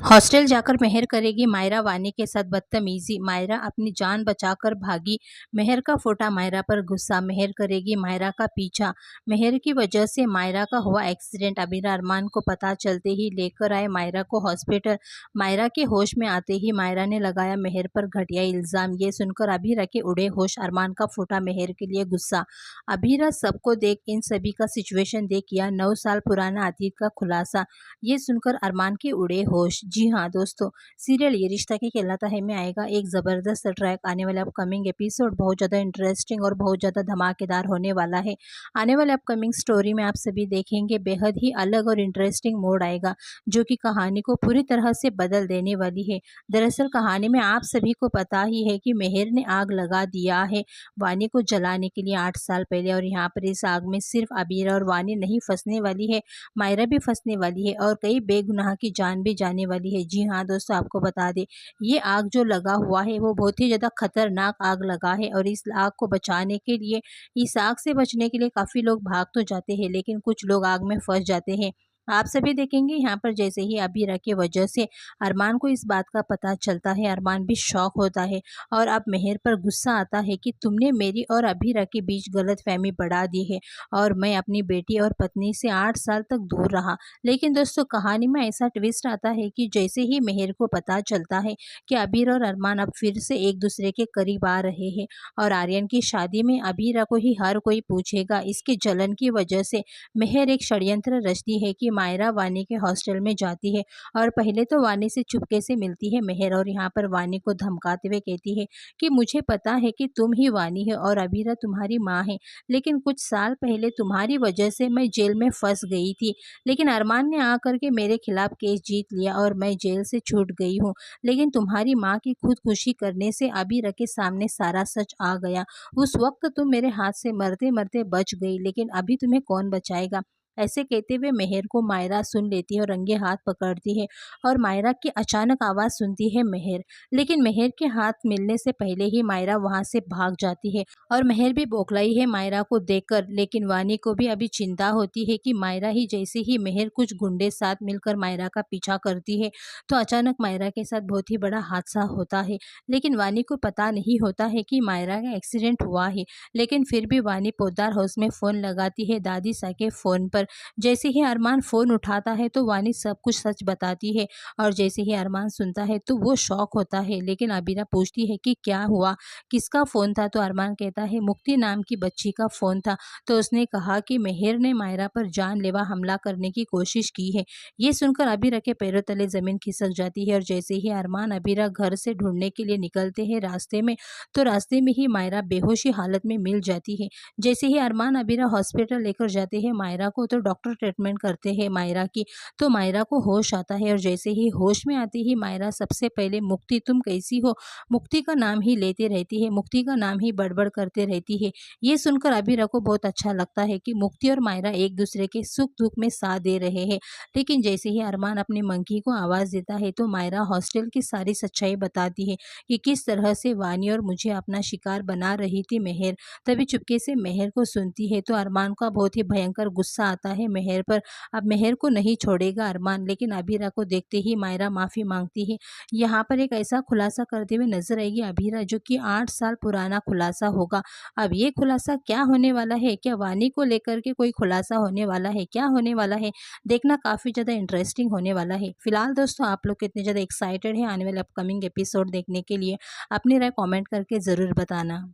Hostel जाकर मेहर करेगी मायरा वानी के साथ बदतमीजी। मायरा अपनी जान बचाकर भागी। मेहर का फोटा मायरा पर गुस्सा। मेहर करेगी मायरा का पीछा। मेहर की वजह से मायरा का हुआ एक्सीडेंट। अबीरा अरमान को पता चलते ही लेकर आए मायरा को हॉस्पिटल। मायरा के होश में आते ही मायरा ने लगाया मेहर पर घटिया इल्जाम। ये सुनकर अबीरा के उड़े होश। अरमान का फोटा मेहर के लिए गुस्सा। अबीरा सबको देख इन सभी का सिचुएशन देख किया 9 साल पुराना अतीत का खुलासा। ये सुनकर अरमान के उड़े होश। जी हाँ दोस्तों, सीरियल ये रिश्ता क्या कहलाता है में आएगा एक ज़बरदस्त ट्रैक। आने वाले अपकमिंग एपिसोड बहुत ज़्यादा इंटरेस्टिंग और बहुत ज़्यादा धमाकेदार होने वाला है। आने वाले अपकमिंग स्टोरी में आप सभी देखेंगे बेहद ही अलग और इंटरेस्टिंग मोड़ आएगा जो कि कहानी को पूरी तरह से बदल देने वाली है। दरअसल कहानी में आप सभी को पता ही है कि मेहर ने आग लगा दिया है वानी को जलाने के लिए 8 साल पहले, और यहाँ पर इस आग में सिर्फ अबीरा और वानी नहीं फंसने वाली है, मायरा भी फंसने वाली है और कई बेगुनाह की जान भी जाने वाली है। जी हाँ दोस्तों, आपको बता दें ये आग जो लगा हुआ है वो बहुत ही ज़्यादा खतरनाक आग लगा है और इस आग को बचाने के लिए, इस आग से बचने के लिए काफ़ी लोग भाग तो जाते हैं लेकिन कुछ लोग आग में फंस जाते हैं। आप सभी देखेंगे यहाँ पर जैसे ही अबीरा की वजह से अरमान को इस बात का पता चलता है, अरमान भी शॉक होता है और अब मेहर पर गुस्सा आता है कि तुमने मेरी और अबीरा के बीच गलतफहमी बढ़ा दी है और मैं अपनी बेटी और पत्नी से 8 साल तक दूर रहा। लेकिन दोस्तों कहानी में ऐसा ट्विस्ट आता है कि जैसे ही मेहर को पता चलता है कि अबीर और अरमान अब फिर से एक दूसरे के करीब आ रहे हैं और आर्यन की शादी में अबीरा को ही हर कोई पूछेगा, इसके जलन की वजह से मेहर एक षड्यंत्र रचती है कि मायरा वानी के हॉस्टल में जाती है और पहले तो वानी से चुपके से मिलती है मेहर और यहाँ पर वानी को धमकाते हुए कहती है कि मुझे पता है कि तुम ही वानी है और अबीरा तुम्हारी माँ है, लेकिन कुछ साल पहले तुम्हारी वजह से मैं जेल में फंस गई थी, लेकिन अरमान ने आकर के मेरे खिलाफ केस जीत लिया और मैं जेल से छूट गई हूँ। लेकिन तुम्हारी माँ की खुदकुशी करने से अबीरा के सामने सारा सच आ गया। उस वक्त तुम मेरे हाथ से मरते मरते बच गई, लेकिन अभी तुम्हें कौन बचाएगा। ऐसे कहते हुए मेहर को मायरा सुन लेती है और रंगे हाथ पकड़ती है और मायरा की अचानक आवाज़ सुनती है मेहर, लेकिन मेहर के हाथ मिलने से पहले ही मायरा वहां से भाग जाती है और मेहर भी बौखलाई है मायरा को देखकर। लेकिन वानी को भी अभी चिंता होती है कि मायरा ही, जैसे ही मेहर कुछ गुंडे साथ मिलकर मायरा का पीछा करती है तो अचानक मायरा के साथ बहुत ही बड़ा हादसा होता है। लेकिन वानी को पता नहीं होता है कि मायरा का एक्सीडेंट हुआ है, लेकिन फिर भी वानी पोद्दार हाउस में फ़ोन लगाती है दादी सा के फ़ोन पर। जैसे ही अरमान फ़ोन उठाता है तो वानी सब कुछ सच बताती है और जैसे ही अरमान सुनता है तो वो शॉक होता है। लेकिन अबीरा पूछती है कि क्या हुआ, किसका फ़ोन था, तो अरमान कहता है मुक्ति नाम की बच्ची का फ़ोन था। तो उसने कहा कि मेहर ने मायरा पर जानलेवा हमला करने की कोशिश की है। ये सुनकर अबीरा के पैरों तले ज़मीन खिसक जाती है और जैसे ही अरमान अबीरा घर से ढूंढने के लिए निकलते हैं रास्ते में, तो रास्ते में ही मायरा बेहोशी हालत में मिल जाती है। जैसे ही अरमान अबीरा हॉस्पिटल लेकर जाते हैं मायरा को, तो डॉक्टर ट्रीटमेंट करते हैं मायरा की, तो मायरा को होश आता है और जैसे ही होश में आती ही मायरा सबसे पहले मुक्ति तुम कैसी हो, मुक्ति का नाम ही लेते रहती है, मुक्ति का नाम ही बड़बड़ करते रहती है। ये सुनकर अबीरा को बहुत अच्छा लगता है कि मुक्ति और मायरा एक दूसरे के सुख दुख में साथ दे रहे हैं। लेकिन जैसे ही अरमान अपने मंकी को आवाज़ देता है तो मायरा हॉस्टल की सारी सच्चाई बताती है कि किस तरह से वानी और मुझे अपना शिकार बना रही थी मेहर। तभी चुपके से मेहर को सुनती है तो अरमान का बहुत ही भयंकर गुस्सा आता है मेहर पर। अब मेहर को नहीं छोड़ेगा अरमान, लेकिन अबीरा को देखते ही मायरा माफ़ी मांगती है। यहाँ पर एक ऐसा खुलासा करते हुए नजर आएगी अबीरा जो कि 8 साल पुराना खुलासा होगा। अब ये खुलासा क्या होने वाला है, क्या वानी को लेकर के कोई खुलासा होने वाला है, क्या होने वाला है, देखना काफ़ी ज़्यादा इंटरेस्टिंग होने वाला है। फिलहाल दोस्तों आप लोग कितने ज़्यादा एक्साइटेड हैं आने वाले अपकमिंग एपिसोड देखने के लिए, अपनी राय कमेंट करके ज़रूर बताना।